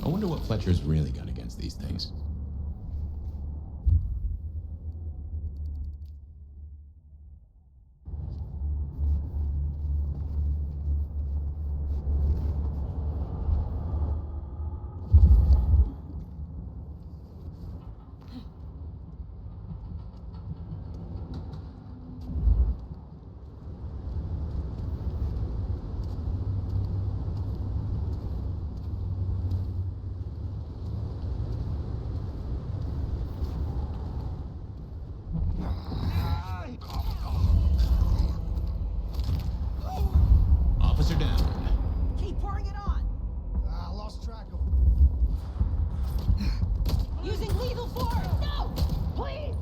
I wonder what Fletcher's really got against these things. Officer down. Keep pouring it on. I lost track of. Using lethal force. No, please.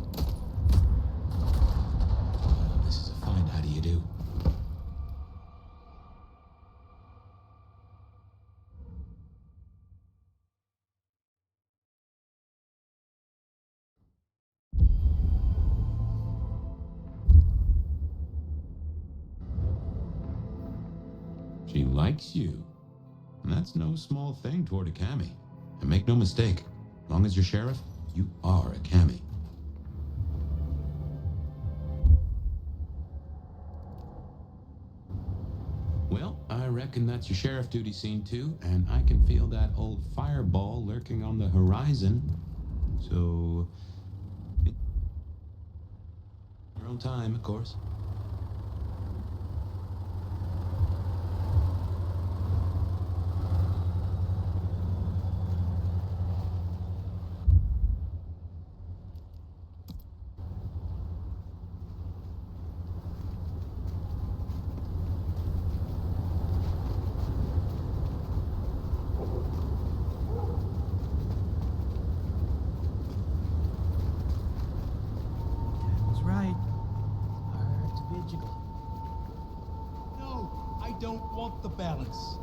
This is a find. How do you do? She likes you. And that's no small thing toward a cammie. And make no mistake, as long as you're sheriff, you are a cammie. Well, I reckon that's your sheriff duty scene too, and I can feel that old fireball lurking on the horizon. So, your own time, of course. Right. Hard to be jiggle. No, I don't want the balance.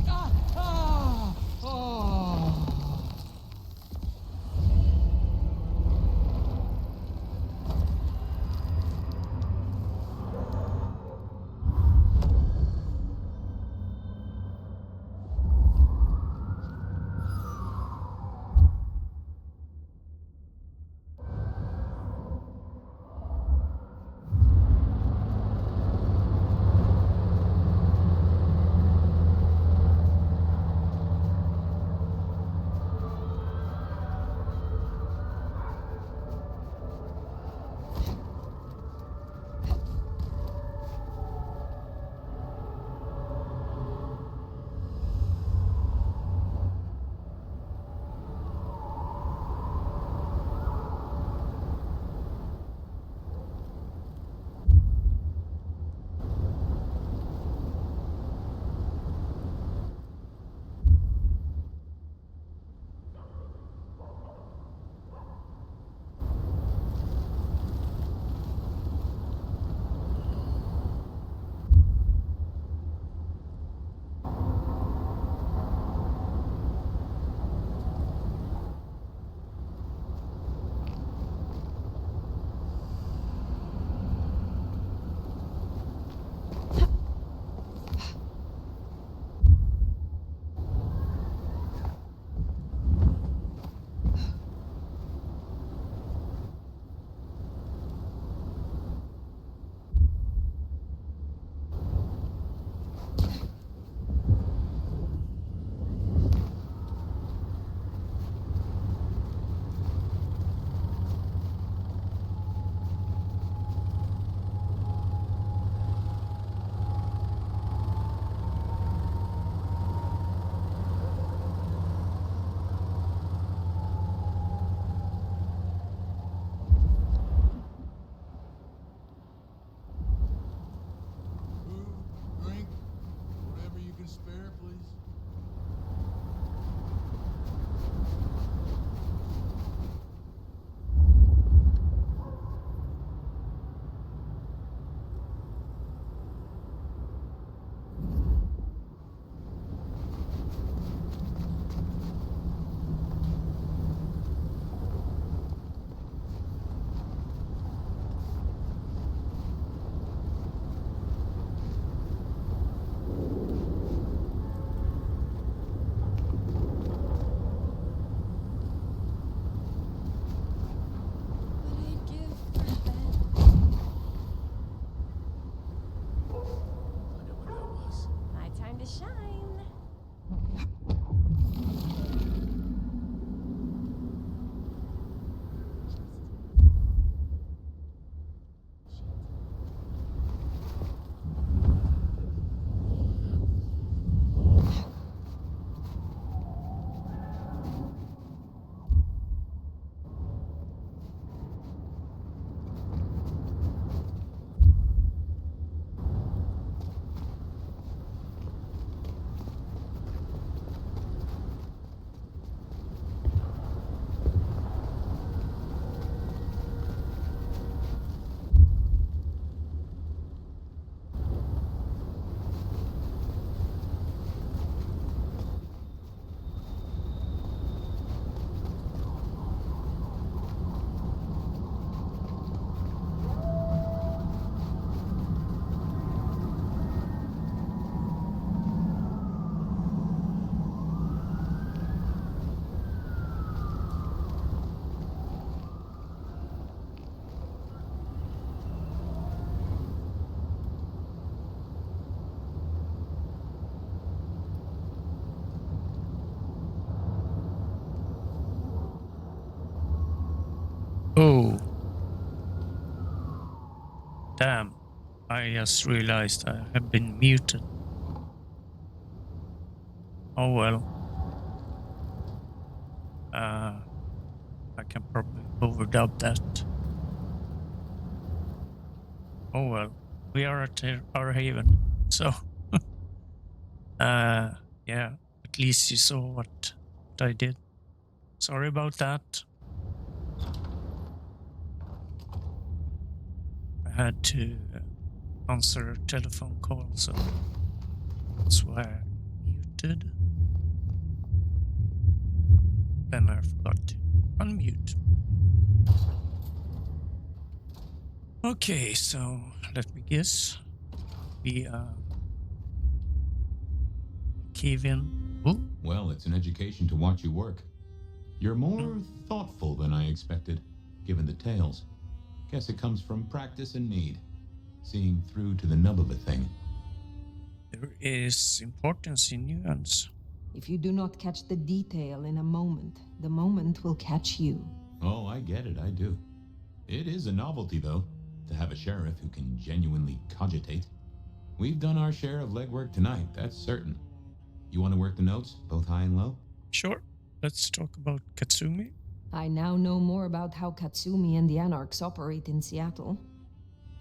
Ah! Ah! Oh! Oh. Damn. I just realized I have been muted. Oh well. I can probably overdub that. Oh well. We are at our haven. So, yeah. At least you saw what I did. Sorry about that. I had to answer a telephone call, so that's why I muted. Then I forgot to unmute. Okay, so let me guess. We cave in. Oh, Well, it's an education to watch you work. You're more thoughtful than I expected, given the tales. Guess it comes from practice and need, seeing through to the nub of a thing. there is importance in nuance. If you do not catch the detail in a moment, the moment will catch you. Oh, I get it, I do. It is a novelty, though, to have a sheriff who can genuinely cogitate. We've done our share of legwork tonight, that's certain. You want to work the notes, both high and low? Sure, let's talk about Katsumi. I now know more about how Katsumi and the Anarchs operate in Seattle.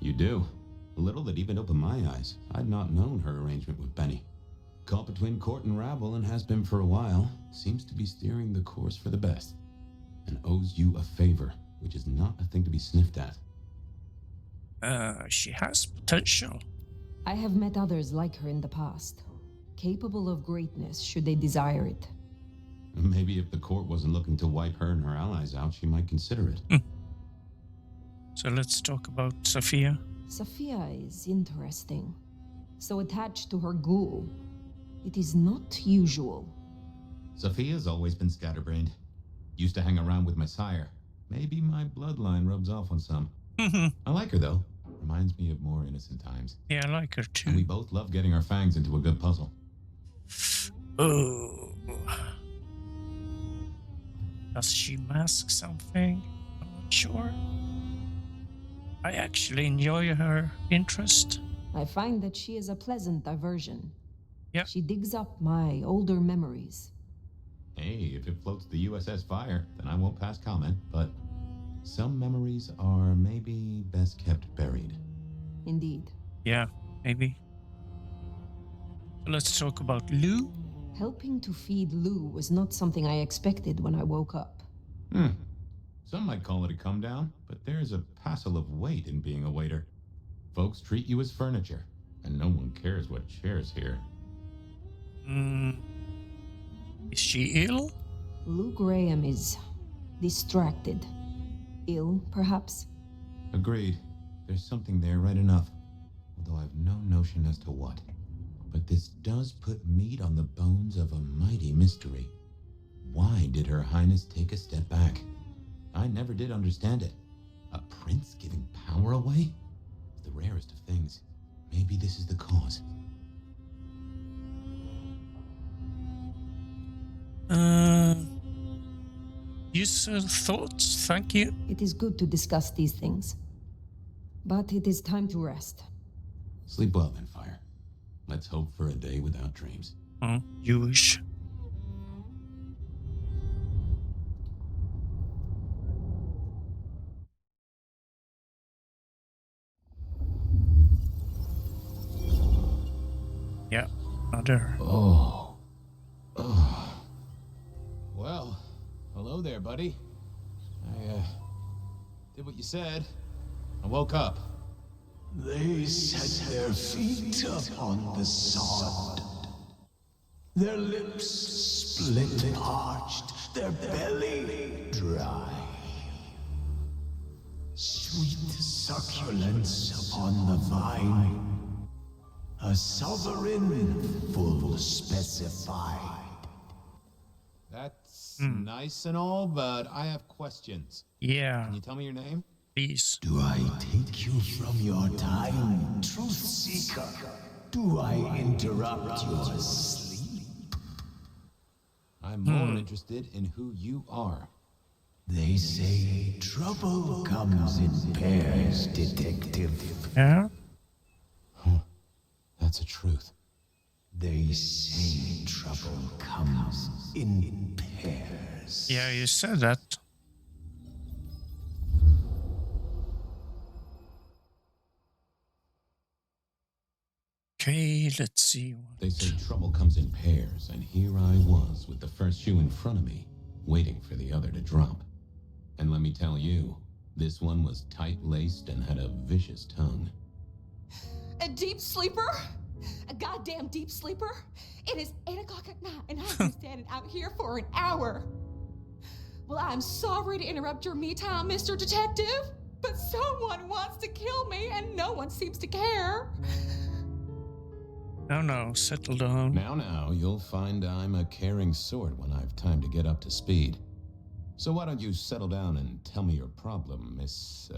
You do. A little that even opened my eyes. I'd not known her arrangement with Benny. Caught between court and rabble and has been for a while. Seems to be steering the course for the best. And owes you a favor, which is not a thing to be sniffed at. She has potential. I have met others like her in the past, capable of greatness should they desire it. Maybe if the court wasn't looking to wipe her and her allies out, she might consider it. So let's talk about Sophia. Sophia is interesting. So attached to her ghoul. It is not usual. Sophia's always been scatterbrained. Used to hang around with my sire. Maybe my bloodline rubs off on some. I like her, though. Reminds me of more innocent times. Yeah, I like her And we too. both love getting our fangs into a good puzzle. Oh. Does she mask something? I'm not sure. I actually enjoy her interest. I find that she is a pleasant diversion. Yeah. She digs up my older memories. Hey, if it floats the USS Fire, then I won't pass comment, but some memories are maybe best kept buried. Indeed. Yeah, maybe. So let's talk about Lou. Helping to feed Lou was not something I expected when I woke up. Some might call it a come down, but there's a passel of weight in being a waiter. Folks treat you as furniture, and no one cares what shares here. Is she ill? Lou Graham is distracted. Ill, perhaps? Agreed. There's something there right enough, although I've no notion as to what. But this does put meat on the bones of a mighty mystery. Why did Her Highness take a step back? I never did understand it. A prince giving power away? The rarest of things. Maybe this is the cause. Useful thoughts, thank you. It is good to discuss these things. But it is time to rest. Sleep well then, Fire. Let's hope for a day without dreams. You wish. Yeah, another. Well, hello there, buddy. I did what you said. I woke up. They set their feet upon the sod. Their lips split and parched, their belly dry. Sweet succulence upon the vine. A sovereign full specified. That's nice and all, but I have questions. Yeah, Can you tell me your name? please. Do I take you from your time, truth seeker? Do I interrupt your sleep? I'm more interested in who you are. They say trouble comes in pairs, detective. Yeah? That's a truth. They say trouble comes in pairs. Yeah, you said that. Okay, let's see what... They say trouble comes in pairs, and here I was with the first shoe in front of me, waiting for the other to drop. And let me tell you, this one was tight-laced and had a vicious tongue. A deep sleeper? A goddamn deep sleeper? It is 8 o'clock at night and I've been standing out here for an hour. Well, I'm sorry to interrupt your me time, Mr. Detective, but someone wants to kill me and no one seems to care. No, settle down. Now, you'll find I'm a caring sort when I've time to get up to speed. So why don't you settle down and tell me your problem, Miss,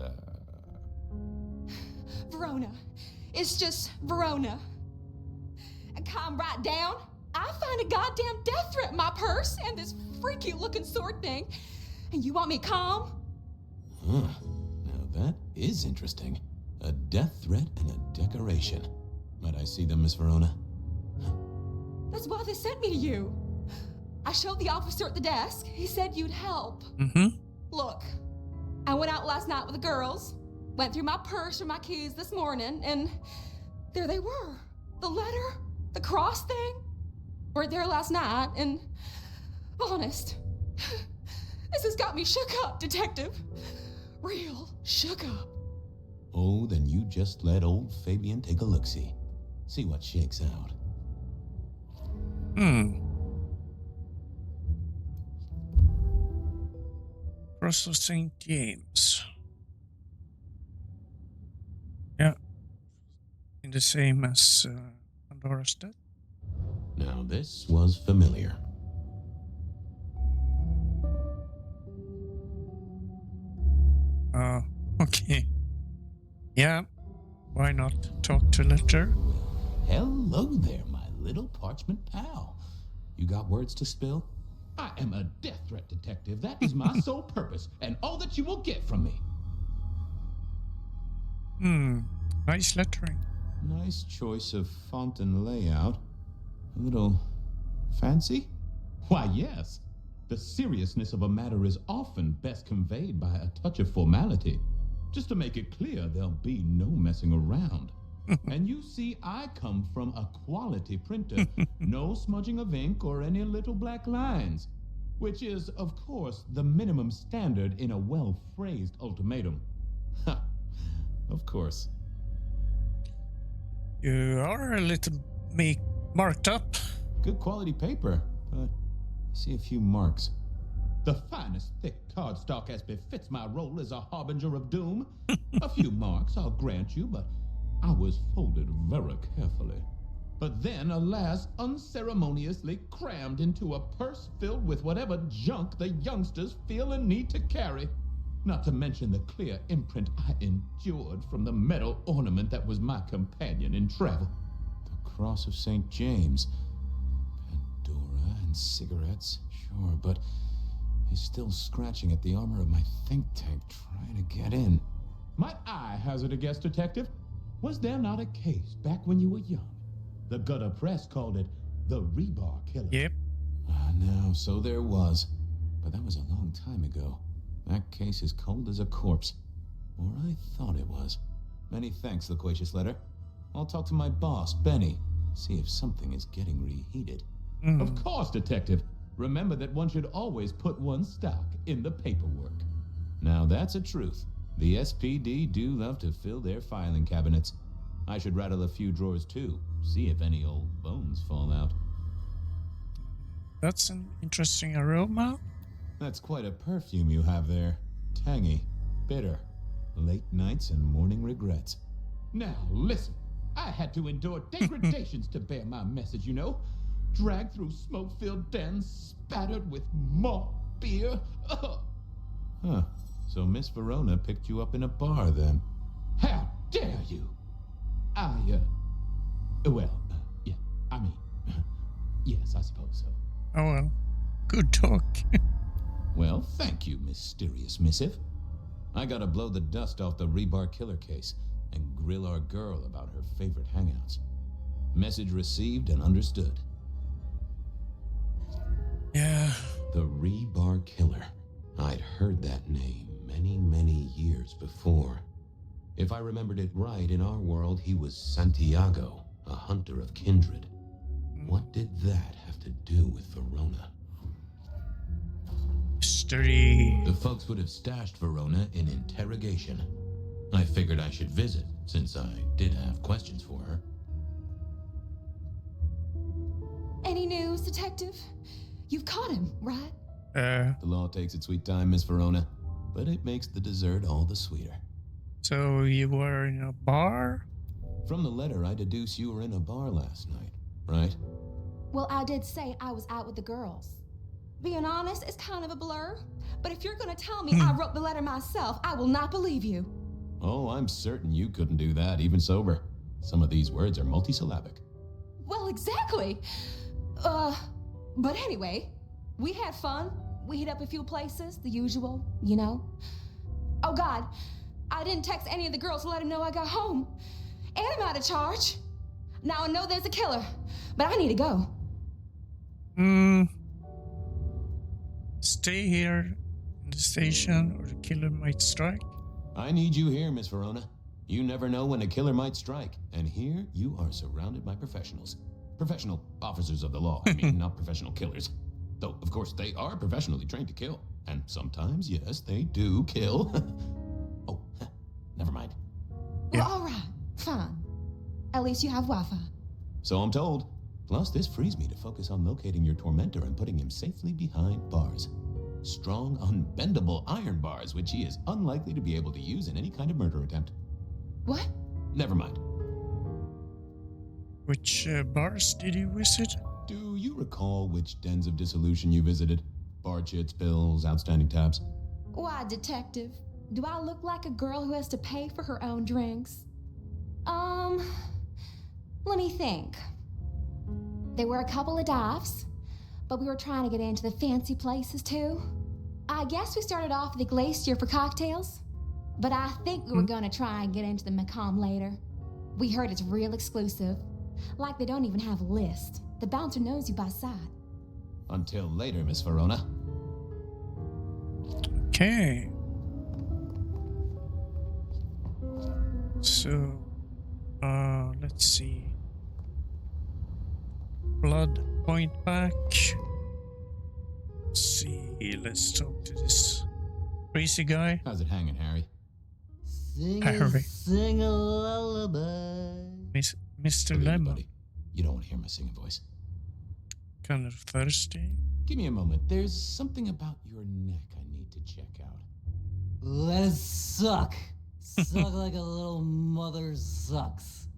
Verona. It's just Verona. And calm right down. I find a goddamn death threat in my purse and this freaky looking sword thing. And you want me calm? Huh. Now that is interesting. A death threat and a decoration. Might I see them, Miss Verona? That's why they sent me to you. I showed the officer at the desk. He said you'd help. Mm-hmm. Look, I went out last night with the girls, went through my purse for my keys this morning, and there they were. The letter, the cross thing, were there last night, and honest, this has got me shook up, Detective. Real shook up. Oh, then you just let old Fabian take a look-see. See what shakes out. Cross of St. James. Yeah. In the same as Pandora's Death. Now this was familiar. Okay. Yeah, why not talk to Ledger? Hello there, my little parchment pal. You got words to spill? I am a death threat detective. That is my sole purpose, and all that you will get from me. Nice lettering. Nice choice of font and layout. A little fancy? Why, yes. The seriousness of a matter is often best conveyed by a touch of formality. Just to make it clear, there'll be no messing around. And you see, I come from a quality printer. No smudging of ink or any little black lines. Which is, of course, the minimum standard in a well-phrased ultimatum. Ha! Of course. You are a little marked up. Good quality paper, but I see a few marks. The finest thick cardstock as befits my role as a harbinger of doom. A few marks, I'll grant you, but I was folded very carefully. But then, alas, unceremoniously crammed into a purse filled with whatever junk the youngsters feel a need to carry. Not to mention the clear imprint I endured from the metal ornament that was my companion in travel. The Cross of St. James. Pandora and cigarettes, sure, but he's still scratching at the armor of my think tank trying to get in. Might I hazard a guess, Detective? Was there not a case back when you were young? The gutter press called it the rebar killer. Yep. No, so there was. But that was a long time ago. That case is cold as a corpse. Or I thought it was. Many thanks, loquacious letter. I'll talk to my boss, Benny. See if something is getting reheated. Of course, Detective. Remember that one should always put one's stock in the paperwork. Now that's a truth. The SPD do love to fill their filing cabinets. I should rattle a few drawers too. See if any old bones fall out. That's an interesting aroma. That's quite a perfume you have there. Tangy, bitter, late nights and morning regrets. Now, listen. I had to endure degradations to bear my message, you know. Dragged through smoke-filled dens, spattered with malt beer. Ugh. Huh. So Miss Verona picked you up in a bar then? How dare you? Yes, I suppose so. Oh well. Good talk. Well, thank you, mysterious missive. I gotta blow the dust off the rebar killer case and grill our girl about her favorite hangouts. Message received and understood. Yeah. The Rebar Killer. I'd heard that name many, many years before. If I remembered it right, in our world, he was Santiago, a hunter of kindred. What did that have to do with Verona? Mystery. The folks would have stashed Verona in interrogation. I figured I should visit, since I did have questions for her. Any news, detective? You've caught him, right? The law takes its sweet time, Miss Verona, but it makes the dessert all the sweeter. So you were in a bar? From the letter, I deduce you were in a bar last night, right? Well, I did say I was out with the girls. Being honest, it's kind of a blur. But if you're gonna tell me I wrote the letter myself, I will not believe you. Oh, I'm certain you couldn't do that, even sober. Some of these words are multisyllabic. Well, exactly. But anyway, we had fun. We hit up a few places, the usual, you know. Oh God, I didn't text any of the girls to let them know I got home. And I'm out of charge. Now I know there's a killer, but I need to go. Stay here in the station or the killer might strike. I need you here, Miss Verona. You never know when a killer might strike, and here you are surrounded by professionals. Professional officers of the law, I mean, not professional killers. Though, of course, they are professionally trained to kill. And sometimes, yes, they do kill. Oh, never mind. Yeah. Well, all right, fine. At least you have Wi-Fi. So I'm told. Plus, this frees me to focus on locating your tormentor and putting him safely behind bars. Strong, unbendable iron bars, which he is unlikely to be able to use in any kind of murder attempt. What? Never mind. Which bars did you visit? Do you recall which dens of dissolution you visited? Bar chits, bills, outstanding tabs? Why, detective? Do I look like a girl who has to pay for her own drinks? Let me think. There were a couple of dives, but we were trying to get into the fancy places too. I guess we started off at the Glacier for cocktails, but I think we were gonna try and get into the Macomb later. We heard it's real exclusive. Like they don't even have a list. The bouncer knows you by sight. Until later, Miss Verona. Okay. So, let's see. Blood point back. Let's see, let's talk to this crazy guy. How's it hanging, Harry? Harry. Sing a lullaby. Mr. Believe me, Lemon. buddy. You don't want to hear my singing voice. Kind of thirsty. Give me a moment. There's something about your neck I need to check out. Let it suck. Suck like a little mother sucks.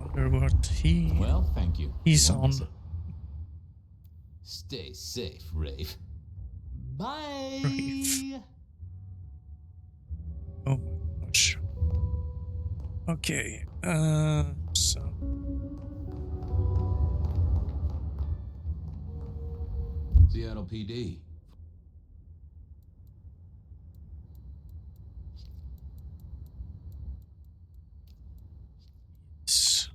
Wonder what Well, thank you. he's Won't on. miss it. Stay safe, Rafe. Bye. Brave. Oh my gosh. Okay, so Seattle PD. s-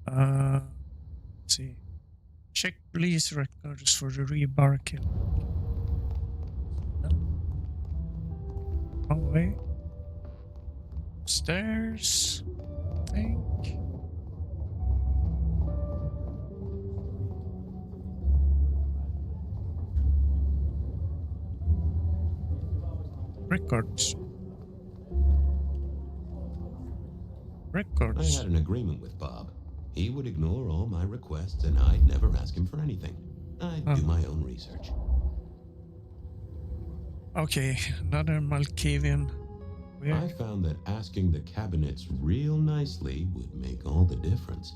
let's see. Check police records for the rebar kill. Wrong way. Stairs, I think. Records. I Records. had an agreement with Bob. He would ignore all my requests and I'd never ask him for anything. I'd do my own research. Okay, another Malkavian. I Where? found that asking the cabinets real nicely would make all the difference.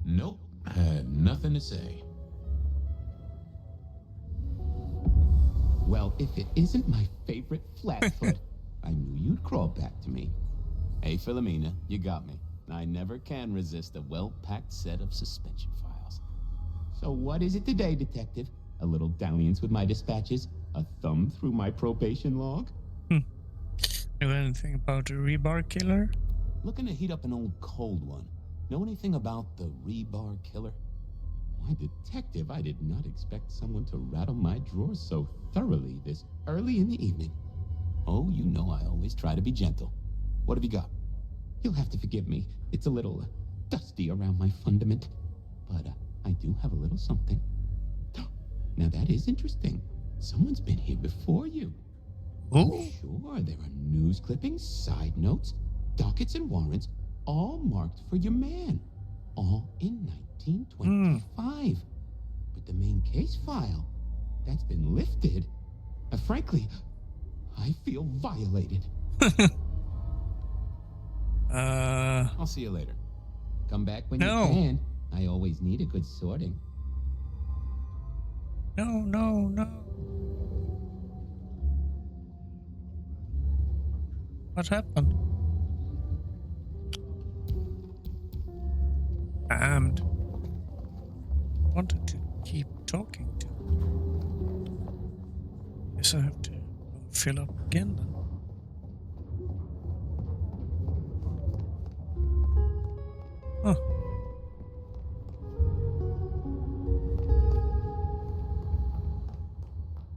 Nope. Had nothing to say. Well, if it isn't my favorite flatfoot, I knew you'd crawl back to me. Hey, Philomena, you got me. I never can resist a well-packed set of suspension files. So what is it today, Detective? A little dalliance with my dispatches? A thumb through my probation log? Know anything about the rebar killer? Looking to heat up an old cold one. Know anything about the rebar killer? Why, Detective, I did not expect someone to rattle my drawers so thoroughly this early in the evening. Oh, you know I always try to be gentle. What have you got? You'll have to forgive me. It's a little dusty around my fundament. But I do have a little something. Now that is interesting. Someone's been here before you. Oh, Sure, there are news clippings, side notes, dockets and warrants, all marked for your man. All in 1925. But the main case file, that's been lifted. Frankly, I feel violated. I'll see you later. Come back when No. you can. I always need a good sorting. no. What happened? Damned. Wanted to keep talking to. Guess I have to fill up again then. Huh.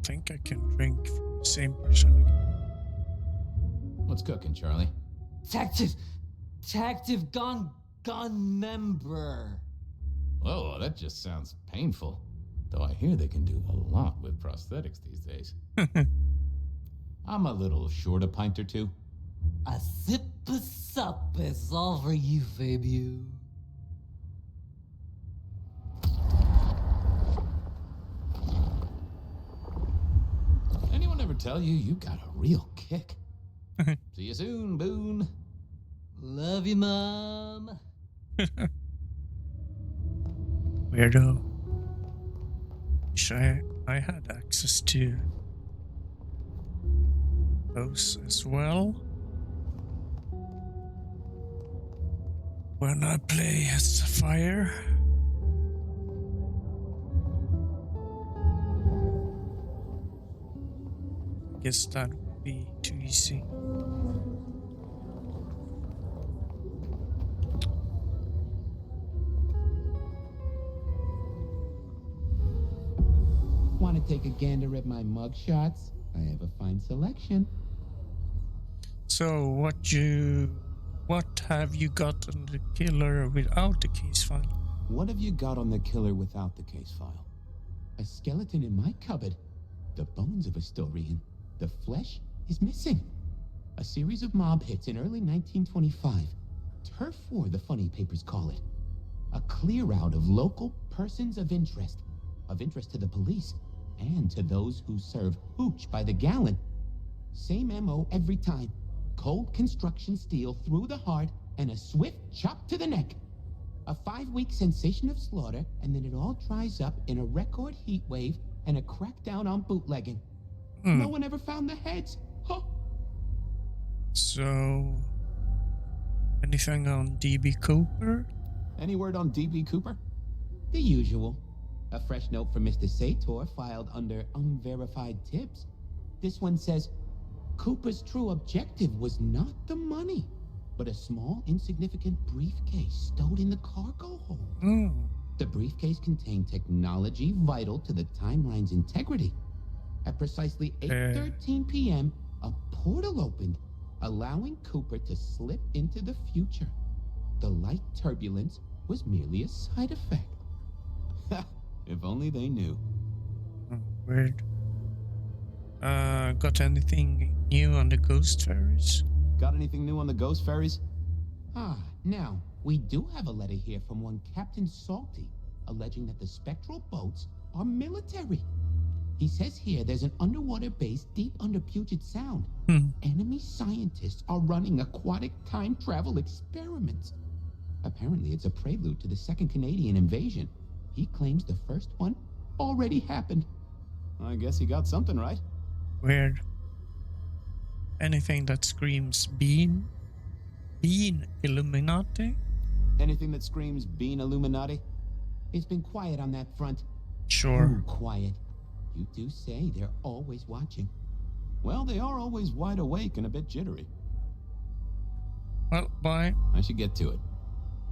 Think I can drink from the same person again. What's cooking, Charlie? Detective gun member. Oh, that just sounds painful. Though I hear they can do a lot with prosthetics these days. I'm a little short a pint or two. A sip of sup is all for you, Fabio. Anyone ever tell you you got a real kick? See you soon, Boone. Love you, Mom. Weirdo. Wish I had access to those as well. When I play as fire. I guess that would be too easy. Want to take a gander at my mug shots? I have a fine selection. So what have you got on the killer without the case file? What have you got on the killer without the case file? A skeleton in my cupboard. The bones of a Storian. The flesh is missing. A series of mob hits in early 1925. Turf war, the funny papers call it. A clear out of local persons of interest to the police and to those who serve hooch by the gallon. Same MO every time. Cold construction steel through the heart and a swift chop to the neck. A 5-week sensation of slaughter, and then it all dries up in a record heat wave and a crackdown on bootlegging. No one ever found the heads. Huh. So, anything on DB Cooper? Any word on DB Cooper? The usual. A fresh note from Mr. Sator filed under unverified tips. This one says, Cooper's true objective was not the money, but a small, insignificant briefcase stowed in the cargo hold. The briefcase contained technology vital to the timeline's integrity. At precisely 8:13 p.m., a portal opened, allowing Cooper to slip into the future. The light turbulence was merely a side effect. If only they knew. Weird. Got anything new on the ghost fairies? Got anything new on the ghost ferries? Now, we do have a letter here from one Captain Salty, alleging that the spectral boats are military. He says here there's an underwater base deep under Puget Sound. Enemy scientists are running aquatic time travel experiments. Apparently, it's a prelude to the second Canadian invasion. He claims the first one already happened. I guess he got something right. Weird. Anything that screams bean Illuminati? Anything that screams bean Illuminati? It's been quiet on that front. Sure. Ooh, quiet. You do say they're always watching. Well, they are always wide awake and a bit jittery. Well, bye. I should get to it.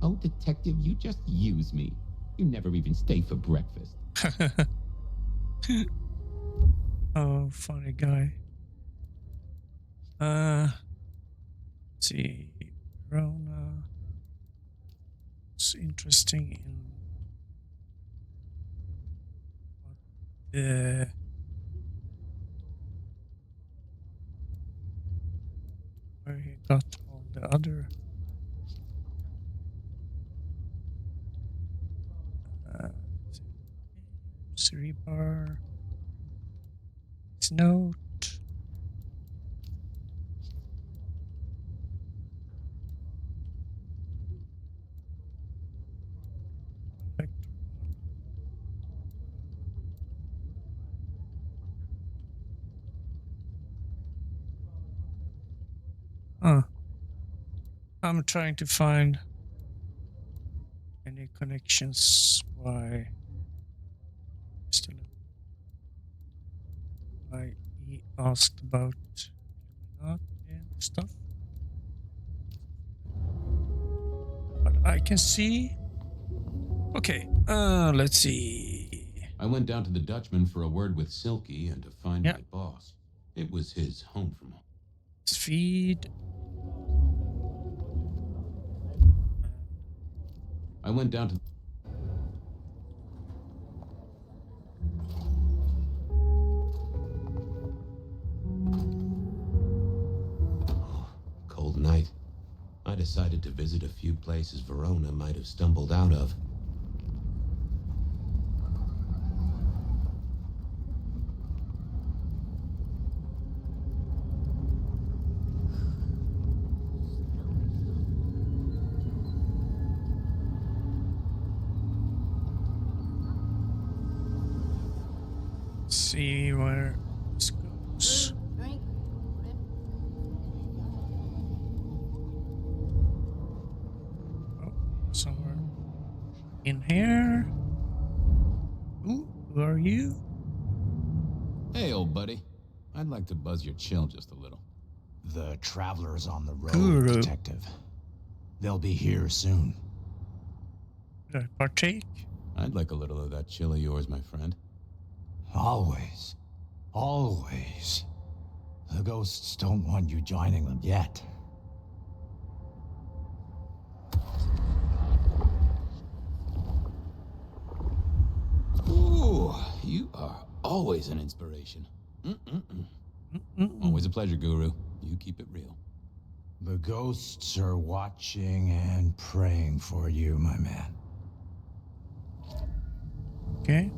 Oh, detective, you just use me. You never even stay for breakfast. Oh, funny guy. Let's see. Verona. It's interesting in where he got all the other rebar. His note. I'm trying to find any connections why he asked about Illuminati and stuff. But I can see. Okay, let's see. I went down to the Dutchman for a word with Silky and to find my boss. It was his home from home. Feed. I went down to... Cold night. I decided to visit a few places Verona might have stumbled out of. See where this goes. Oh, somewhere in here. Ooh, who are you? Hey, old buddy. I'd like to buzz your chill just a little. The traveler's on the road, Guru. detective. They'll be here soon. Did I partake? I'd like a little of that chill of yours, my friend. Always. Always. The ghosts don't want you joining them yet. Ooh, you are always an inspiration. Always a pleasure, Guru. You keep it real. The ghosts are watching and praying for you, my man. Okay.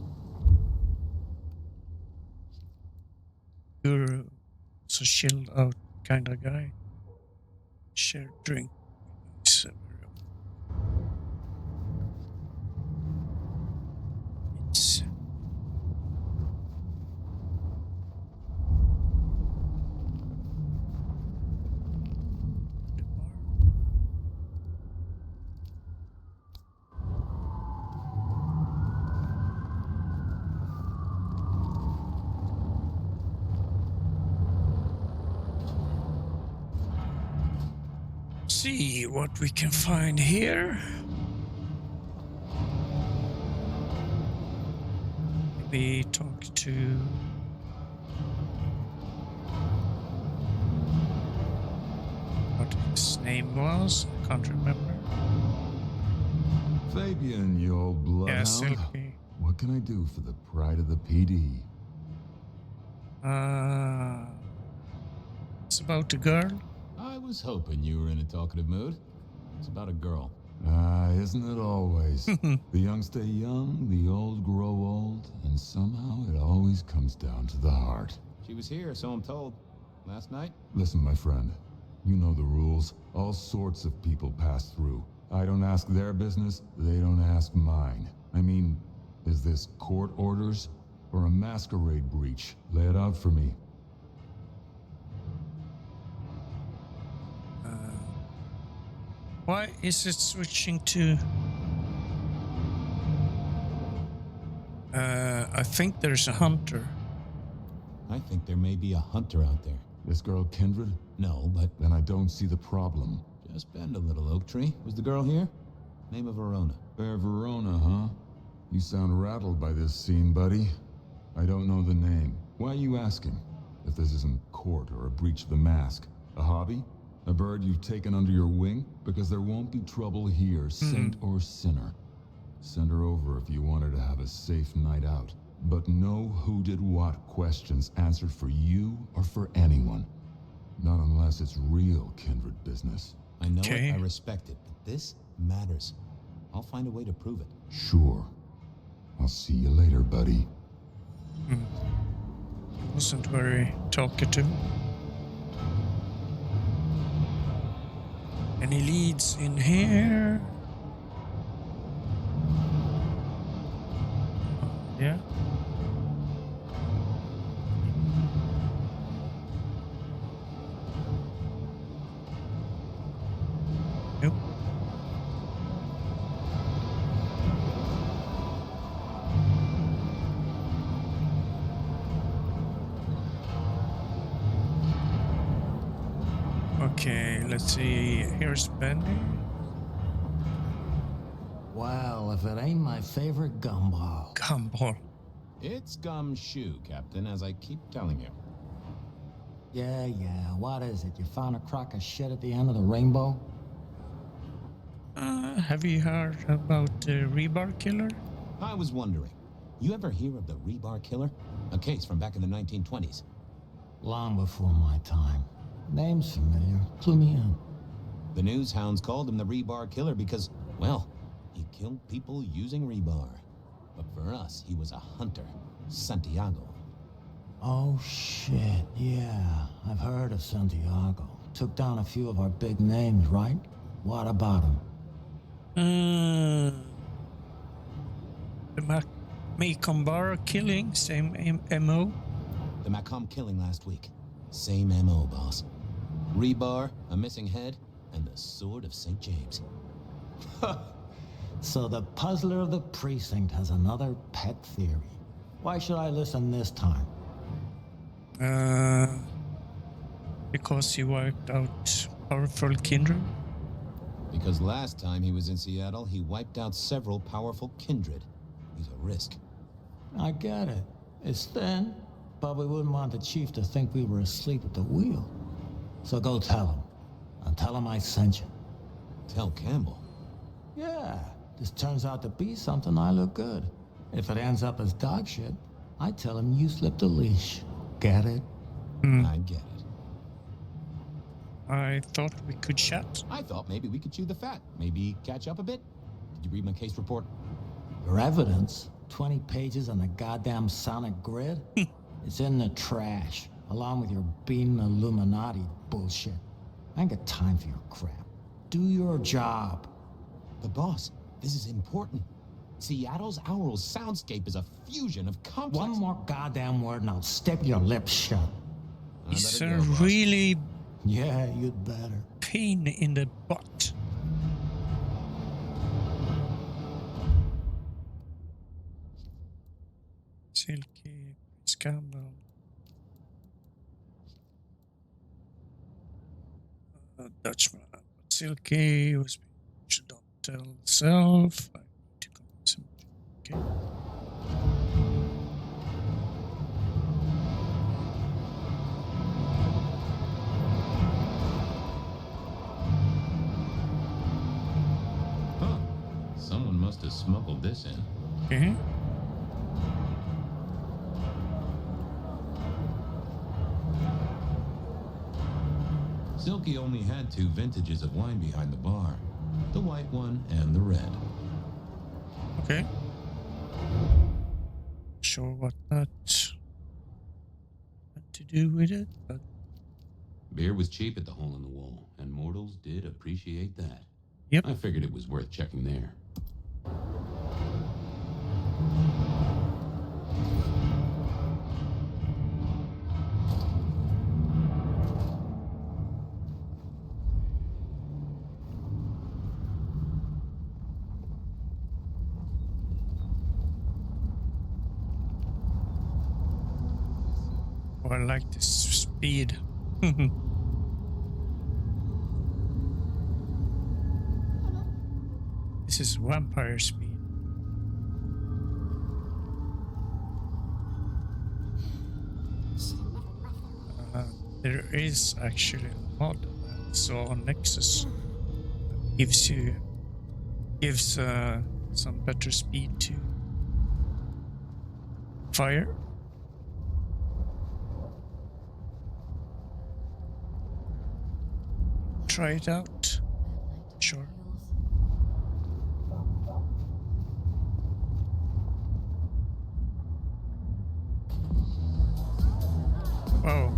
Guru. It's a chilled out kind of guy. Share drink. It's see what we can find here. Maybe talk to what his name was. I can't remember. Fabian, you old bloodhound. Yeah, Silky. What can I do for the pride of the PD? It's about the girl. I was hoping you were in a talkative mood. It's about a girl. Isn't it always? The young stay young, the old grow old, and somehow it always comes down to the heart. She was here, so I'm told. Last night? Listen, my friend, you know the rules. All sorts of people pass through. I don't ask their business, they don't ask mine. I mean, is this court orders or a masquerade breach? Lay it out for me. Why is it switching to... I think there's a hunter. I think there may be a hunter out there. This girl Kindred? No, but Then I don't see the problem. just bend a little, Oak Tree. Was the girl here? Name of Verona. Fair Verona, huh? You sound rattled by this scene, buddy. I don't know the name. Why are you asking? If this isn't court or a breach of the mask. A hobby? A bird you've taken under your wing? Because there won't be trouble here, saint or sinner. Send her over if you want her to have a safe night out. But no who did what questions answered for you or for anyone. Not unless it's real Kindred business. I know Okay. it, I respect it, but this matters. I'll find a way to prove it. Sure. I'll see you later, buddy. Wasn't very talkative. Any leads in here? Yeah. Nope. Okay, let's see. Here's Benny. Well, if it ain't my favorite gumball. Gumball. It's gumshoe, Captain, as I keep telling you. Yeah, what is it? You found a crock of shit at the end of the rainbow? Have you heard about the rebar killer? I was wondering, you ever hear of the Rebar Killer? A case from back in the 1920s. Long before my time. Name's familiar. Clue me in. The news hounds called him the Rebar Killer because, well, he killed people using rebar. But for us, he was a hunter. Santiago. Oh, shit, yeah. I've heard of Santiago. Took down a few of our big names, right? What about him? The Macambara killing, same MO. The Macomb killing last week. Same MO, boss. Rebar, a missing head, and the Sword of St. James. So the puzzler of the precinct has another pet theory. Why should I listen this time? Because he wiped out powerful kindred. Because last time he was in Seattle, he wiped out several powerful kindred. He's a risk. I get it. It's thin, but we wouldn't want the chief to think we were asleep at the wheel. So go tell him. And tell him I sent you. Tell Campbell. Yeah, this turns out to be something I look good. If it ends up as dog shit, I tell him you slipped a leash. Get it? I get it. I thought we could chat. I thought maybe we could chew the fat. Maybe catch up a bit. Did you read my case report? Your evidence, 20 pages on the goddamn sonic grid, it's in the trash, along with your bean Illuminati bullshit. I ain't got time for your crap. Do your job. But boss, this is important. Seattle's aural soundscape is a fusion of complex... One more goddamn word and I'll step your lips shut. I It's better a go, boss. really Yeah, you'd better. pain in the butt. Silky, Campbell. Dutchman. Silky was should not tell self. I need to convince him. Okay. Huh. Someone must have smuggled this in. Okay. Silky only had 2 vintages of wine behind the bar. The white one and the red. Okay. Sure what that had to do with it, but Beer was cheap at the hole in the wall, and mortals did appreciate that. Yep. I figured it was worth checking there. Oh, I like this speed. This is vampire speed. There is actually a mod I saw on Nexus that gives some better speed to fire. Try it out. Sure. Wow.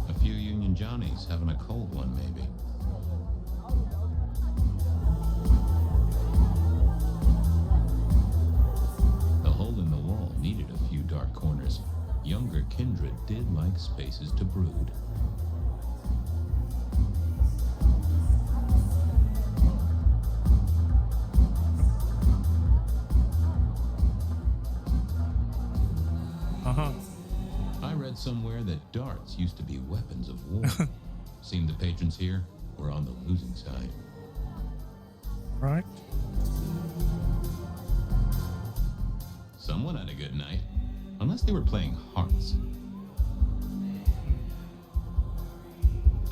A few Union Johnnies having a cold one, maybe. The hole in the wall needed a few dark corners. Younger kindred did like spaces to brood. I read somewhere that darts used to be weapons of war. Seemed the patrons here were on the losing side. Right. Someone had a good night. Unless they were playing hearts.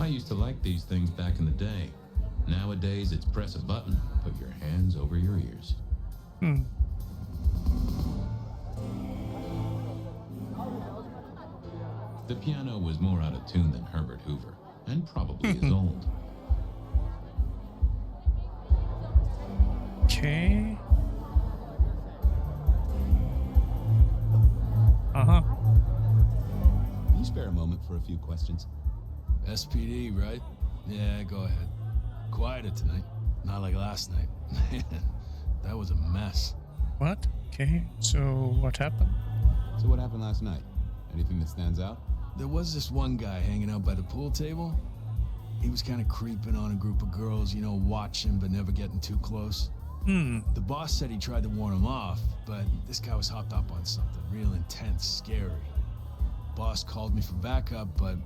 I used to like these things back in the day. Nowadays, it's press a button, put your hands over your ears. The piano was more out of tune than Herbert Hoover, and probably is old. Okay. Can you spare a moment for a few questions? SPD, right? Yeah, go ahead. Quieter tonight. Not like last night. Man, that was a mess. What? Okay. So what happened? So what happened last night? Anything that stands out? There was this one guy hanging out by the pool table. He was kind of creeping on a group of girls, you know, watching but never getting too close. The boss said he tried to warn him off, but this guy was hopped up on something real intense, scary. Boss called me for backup, but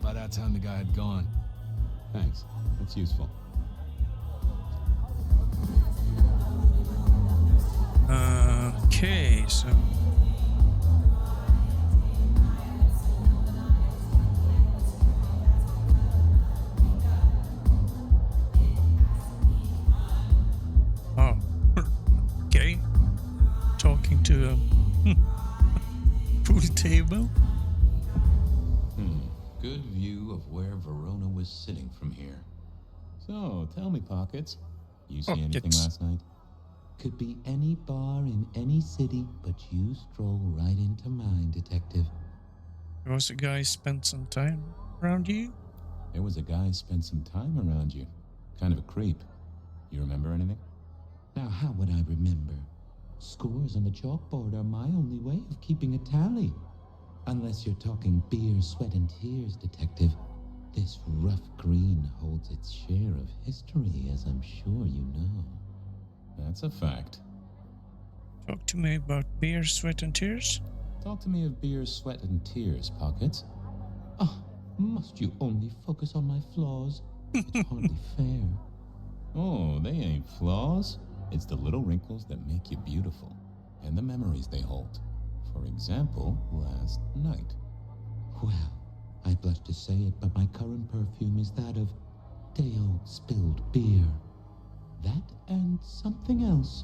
by that time the guy had gone. Thanks. That's useful. Okay, so okay. Talking to a pool table. Good view of where Verona was sitting from here. So, tell me, Pockets. You see anything Pockets. last night? Could be any bar in any city, but you stroll right into mine, detective. There was a guy spent some time around you. There was a guy spent some time around you. Kind of a creep. You remember anything? Now, how would I remember? Scores on the chalkboard are my only way of keeping a tally. Unless you're talking beer, sweat, and tears, detective. This rough green holds its share of history, as I'm sure you know. That's a fact. Talk to me about beer, sweat, and tears. Talk to me of beer, sweat, and tears, Pockets. Oh, must you only focus on my flaws? It's hardly fair. Oh, they ain't flaws. It's the little wrinkles that make you beautiful, and the memories they hold. For example, last night. Well, I blush to say it, but my current perfume is that of day-old spilled beer. That and something else.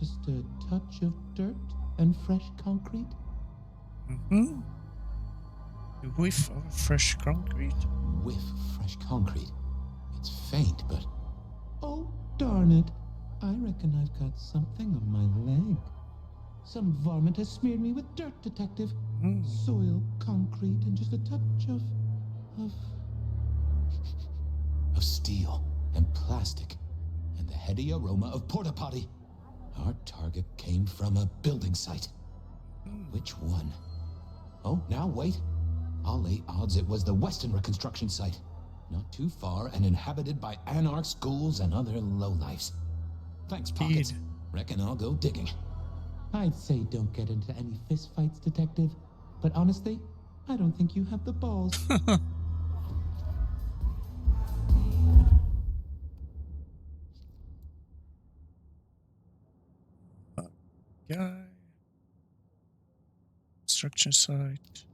Just a touch of dirt and fresh concrete. A whiff of fresh concrete. Whiff fresh concrete. It's faint, but... Oh, darn it. I reckon I've got something on my leg. Some varmint has smeared me with dirt, detective. Soil, concrete, and just a touch of steel and plastic and the heady aroma of porta potty. Our target came from a building site. Which one? Oh, now wait. I'll lay odds it was the Weston reconstruction site. Not too far and inhabited by anarchs, ghouls, and other lowlifes. Thanks, Pockets. Indeed. Reckon I'll go digging. I'd say don't get into any fistfights, Detective. But honestly, I don't think you have the balls. Guy. Construction site.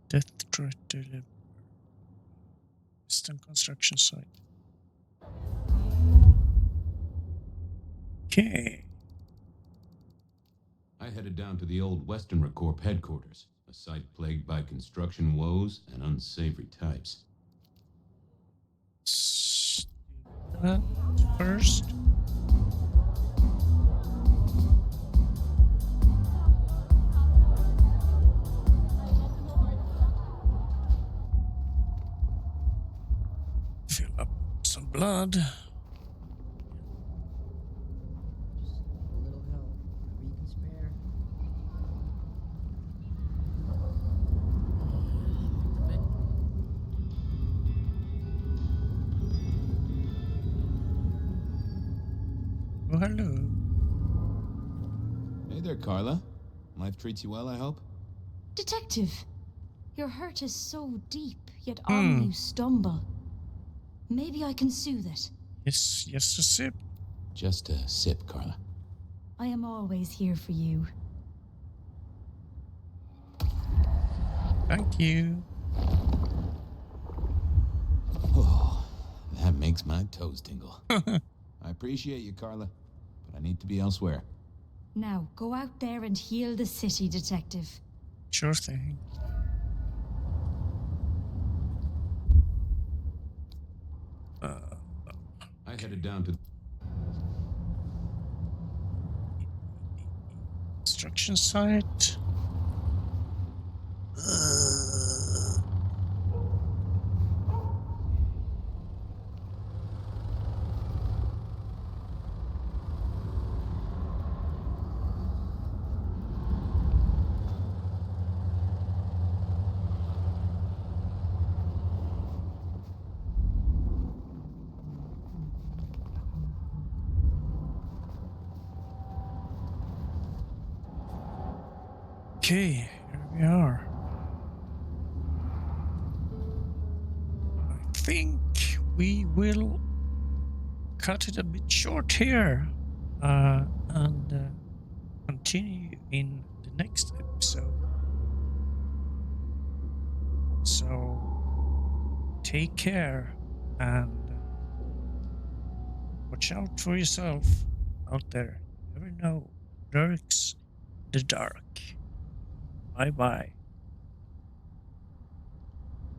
Death threat delivered. Western construction site. Okay. I headed down to the old Western Corp headquarters, a site plagued by construction woes and unsavory types. Let's do that first. Fill up some blood. A little help, whatever you can spare. Oh, hello. Hey there, Carla. Life treats you well, I hope? Detective, your hurt is so deep, yet on you stumble. Maybe I can soothe it. Yes, yes, a sip. Just a sip, Carla. I am always here for you. Thank you. Oh, that makes my toes tingle. I appreciate you, Carla, but I need to be elsewhere. Now, go out there and heal the city, Detective. Sure thing. I headed down to Construction site. Okay, here we are. I think we will cut it a bit short here and continue in the next episode. So take care and watch out for yourself out there. You never know. Lurks the dark. Bye bye.